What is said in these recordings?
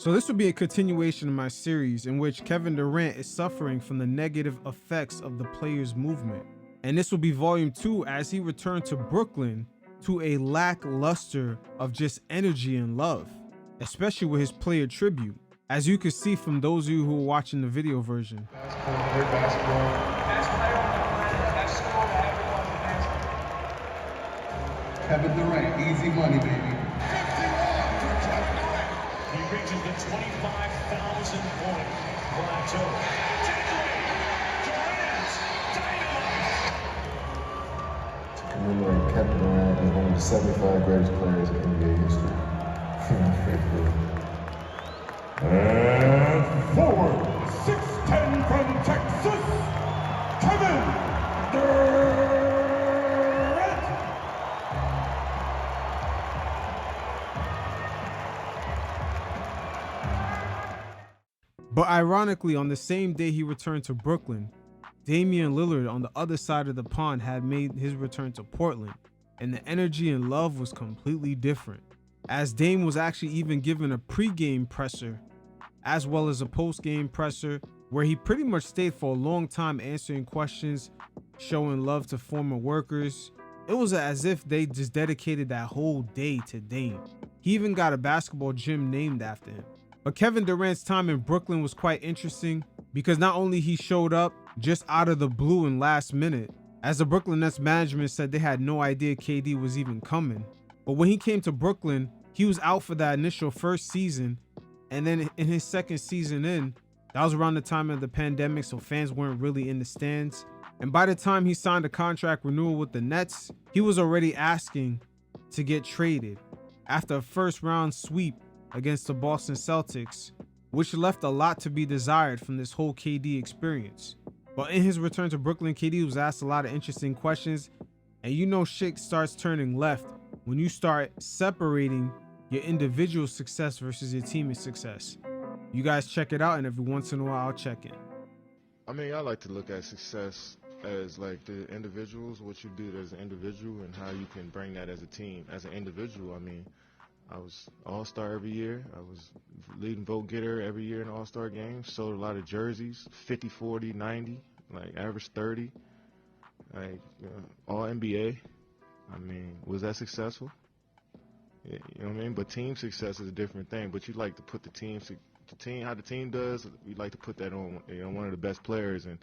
So this will be a continuation of my series in which Kevin Durant is suffering from the negative effects of the players' movement. And this will be volume 2 as he returned to Brooklyn to a lackluster of just energy and love, especially with his player tribute, as you can see from those of you who are watching the video version. Basketball, great basketball. Best player on the planet, best scorer to ever go to basketball. Kevin Durant, easy money, baby. 51 for Kevin Durant. He reaches the 25,000 point plateau. Durant, dynamite. Remember, Kevin Durant is one of the 75 greatest players in NBA history. Pretty cool. And forward, 6'10" from Texas, Kevin Durant. But ironically, on the same day he returned to Brooklyn, Damian Lillard on the other side of the pond had made his return to Portland, and the energy and love was completely different, as Dame was actually even given a pre-game presser as well as a post-game presser where he pretty much stayed for a long time answering questions, showing love to former workers. It was as if they just dedicated that whole day to Dame. He even got a basketball gym named after him. But Kevin Durant's time in Brooklyn was quite interesting because not only he showed up just out of the blue and last minute, as the Brooklyn Nets management said they had no idea KD was even coming. But when he came to Brooklyn, he was out for that initial first season, and then in his second season that was around the time of the pandemic, so fans weren't really in the stands. And by the time he signed a contract renewal with the Nets, he was already asking to get traded after a first round sweep against the Boston Celtics, which left a lot to be desired from this whole KD experience. But in his return to Brooklyn, KD was asked a lot of interesting questions, and you know shit starts turning left when you start separating your individual success versus your team's success. You guys check it out, and every once in a while I'll check in. I mean, I like to look at success as like the individuals, what you did as an individual and how you can bring that as a team. As an individual, I mean, I was all-star every year. I was leading vote getter every year in all-star games. Sold a lot of jerseys, 50, 40, 90, like average 30, like all NBA. I mean, was that successful? Yeah, you know what I mean? But team success is a different thing. But you like to put the team, how the team does, you like to put that on one of the best players and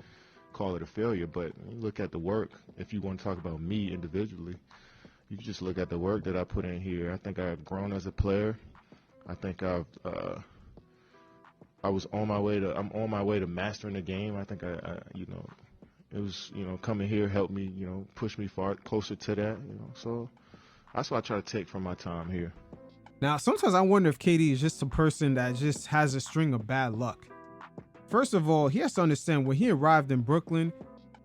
call it a failure. But you look at the work. If you want to talk about me individually, you can just look at the work that I put in here. I think I've grown as a player. I think I'm on my way to mastering the game. I think it was, coming here helped me, push me far closer to that, So that's what I try to take from my time here. Now, sometimes I wonder if KD is just a person that just has a string of bad luck. First of all, he has to understand when he arrived in Brooklyn,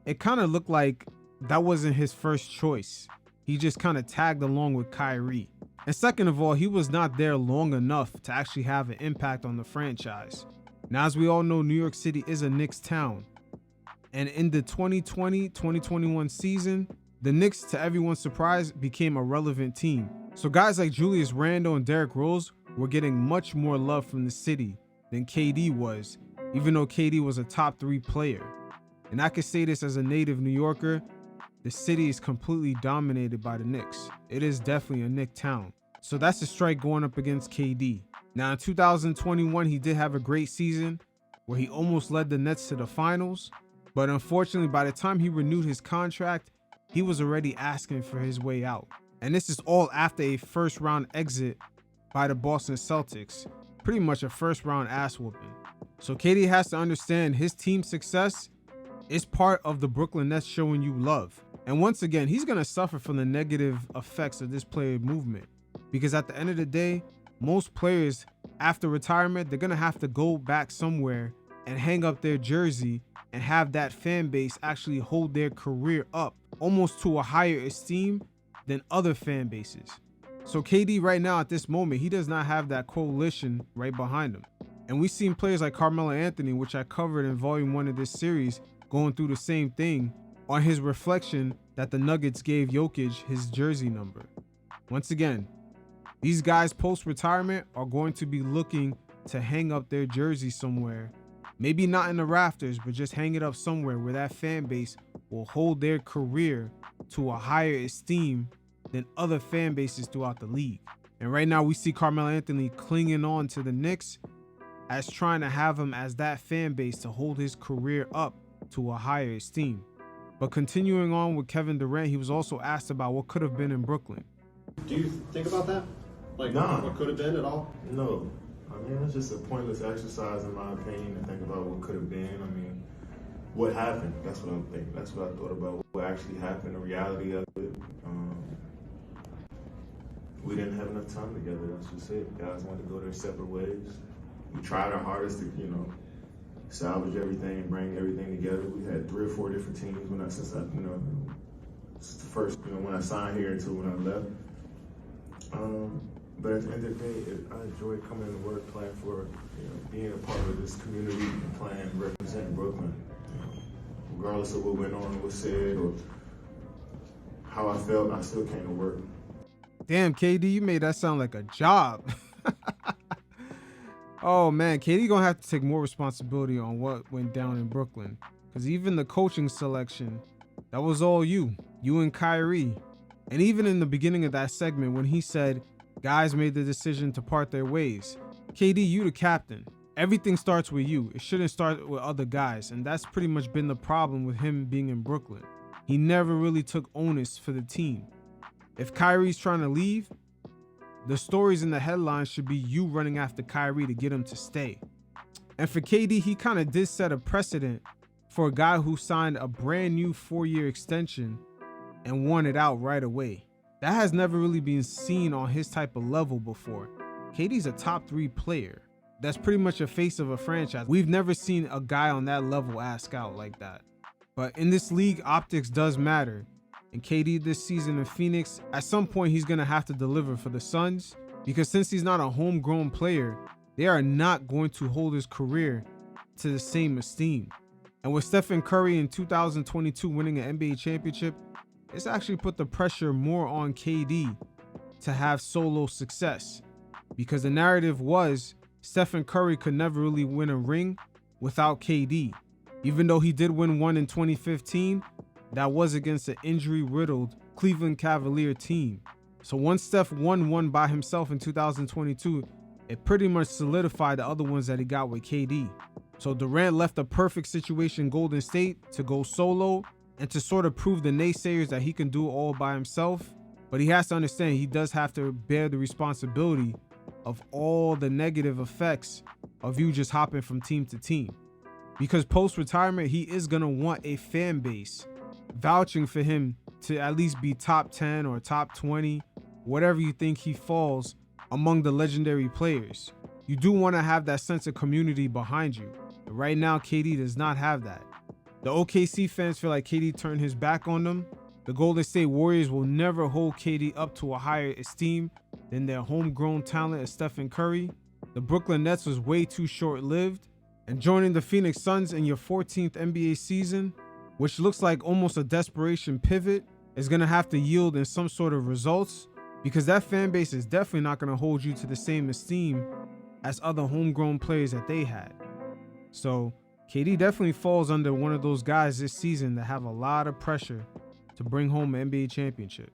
it kind of looked like that wasn't his first choice. He just kind of tagged along with Kyrie. And second of all, he was not there long enough to actually have an impact on the franchise. Now, as we all know, New York City is a Knicks town. And in the 2020-2021 season, the Knicks, to everyone's surprise, became a relevant team. So guys like Julius Randle and Derrick Rose were getting much more love from the city than KD was, even though KD was a top 3 player. And I can say this as a native New Yorker, the city is completely dominated by the Knicks. It is definitely a Knick town. So that's a strike going up against KD. Now in 2021, he did have a great season where he almost led the Nets to the finals. But unfortunately, by the time he renewed his contract, he was already asking for his way out. And this is all after a first round exit by the Boston Celtics. Pretty much a first round ass whooping. So KD has to understand his team's success is part of the Brooklyn Nets showing you love. And once again, he's going to suffer from the negative effects of this player movement. Because at the end of the day, most players after retirement, they're going to have to go back somewhere and hang up their jersey and have that fan base actually hold their career up almost to a higher esteem than other fan bases. So KD right now at this moment, he does not have that coalition right behind him. And we've seen players like Carmelo Anthony, which I covered in volume 1 of this series, going through the same thing on his reflection that the Nuggets gave Jokic his jersey number. Once again, these guys post-retirement are going to be looking to hang up their jersey somewhere. Maybe not in the rafters, but just hang it up somewhere where that fan base will hold their career to a higher esteem than other fan bases throughout the league. And right now we see Carmelo Anthony clinging on to the Knicks as trying to have him as that fan base to hold his career up to a higher esteem. But continuing on with Kevin Durant, he was also asked about what could have been in Brooklyn. Do you think about that? Like, Nah. what could have been at all? No. I mean, it's just a pointless exercise, in my opinion, to think about what could have been. I mean, what happened? That's what I'm thinking. That's what I thought about. What actually happened, the reality of it. We didn't have enough time together. That's just it. Guys wanted to go their separate ways. We tried our hardest to, salvage everything and bring everything together. We had 3 or 4 different teams since the first, when I signed here until when I left. But at the end of the day, I enjoy coming to work, playing for, being a part of this community and playing, representing Brooklyn. Regardless of what went on, what said, or how I felt, I still came to work. Damn, KD, you made that sound like a job. Oh man, KD gonna have to take more responsibility on what went down in Brooklyn. Because even the coaching selection, that was all you and Kyrie. And even in the beginning of that segment when he said guys made the decision to part their ways, KD, you the captain. Everything starts with you. It shouldn't start with other guys. And that's pretty much been the problem with him being in Brooklyn. He never really took onus for the team. If Kyrie's trying to leave, the stories in the headlines should be you running after Kyrie to get him to stay. And for KD, he kind of did set a precedent for a guy who signed a brand new 4-year extension and won it out right away. That has never really been seen on his type of level before. KD's a top 3 player. That's pretty much a face of a franchise. We've never seen a guy on that level ask out like that. But in this league, optics does matter. And KD this season in Phoenix, at some point he's going to have to deliver for the Suns, because since he's not a homegrown player, they are not going to hold his career to the same esteem. And with Stephen Curry in 2022 winning an NBA championship, it's actually put the pressure more on KD to have solo success, because the narrative was Stephen Curry could never really win a ring without KD. Even though he did win one in 2015, that was against an injury-riddled Cleveland Cavalier team. So once Steph won one by himself in 2022, it pretty much solidified the other ones that he got with KD. So Durant left a perfect situation in Golden State to go solo and to sort of prove the naysayers that he can do it all by himself. But he has to understand he does have to bear the responsibility of all the negative effects of you just hopping from team to team. Because post-retirement, he is going to want a fan base vouching for him to at least be top 10 or top 20, whatever you think he falls among the legendary players. You do want to have that sense of community behind you. But right now, KD does not have that. The OKC fans feel like KD turned his back on them. The Golden State Warriors will never hold KD up to a higher esteem than their homegrown talent of Stephen Curry. The Brooklyn Nets was way too short-lived. And joining the Phoenix Suns in your 14th NBA season, which looks like almost a desperation pivot, is going to have to yield in some sort of results, because that fan base is definitely not going to hold you to the same esteem as other homegrown players that they had. So KD definitely falls under one of those guys this season that have a lot of pressure to bring home an NBA championship.